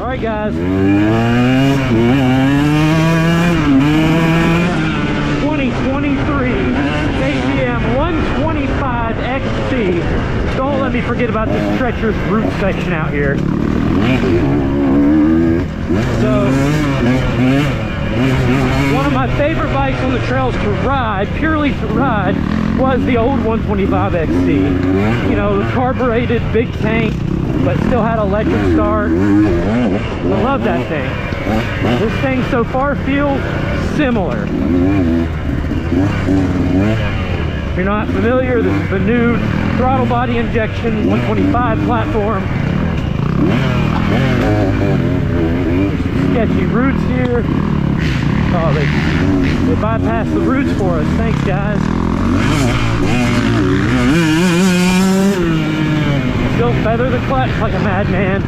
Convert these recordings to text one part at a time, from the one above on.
Alright guys, 2023 KTM 125 XC. Don't let me forget about this treacherous root section out here. So, one of my favorite bikes on the trails to ride, purely to ride, was the old 125 XC. You know, the carbureted, big tank, but still had electric start. I love that thing. This thing so far feels similar. If you're not familiar, this is the new throttle body injection 125 platform. Sketchy roots here. Oh, they bypassed the roots for us. Thanks, guys. Still feather the clutch like a madman.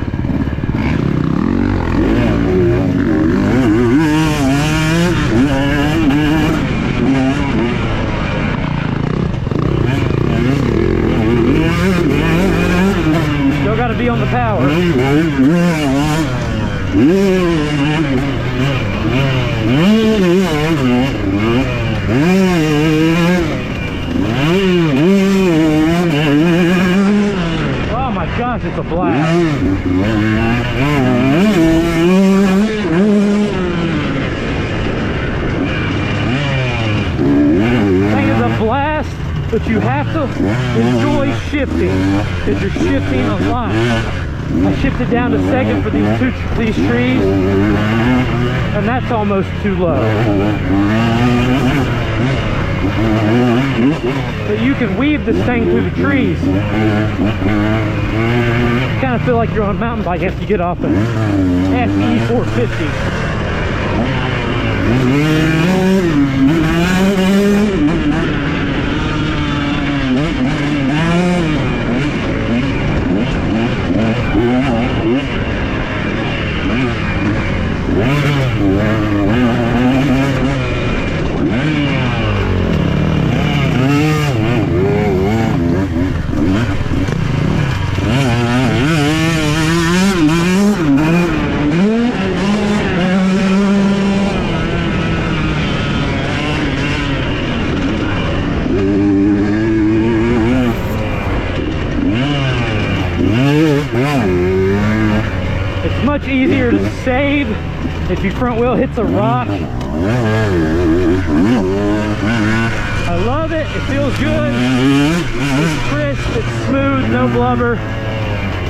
Still got to be on the power. Oh my gosh, it's a blast. Thing is a blast, but you have to enjoy shifting, because you're shifting a lot. I shifted down to second for these trees, and that's almost too low. But you can weave this thing through the trees. Kind of feel like you're on a mountain bike after you get off an FE 450. It's much easier to save if your front wheel hits a rock. I love it. It feels good. It's crisp. It's smooth. No blubber.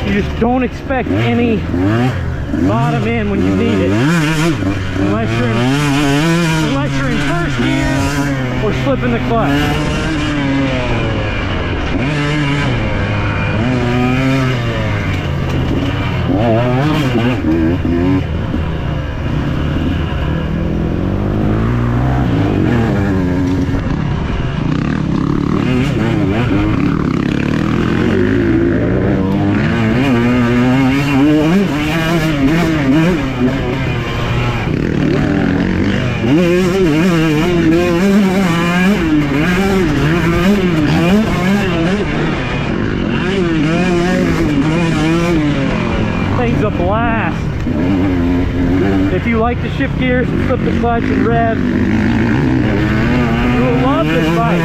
You just don't expect any bottom end when you need it, unless you're in first gear or slipping the clutch. Thing's a blast. If you like to shift gears and flip the clutch and rev, you will love this bike.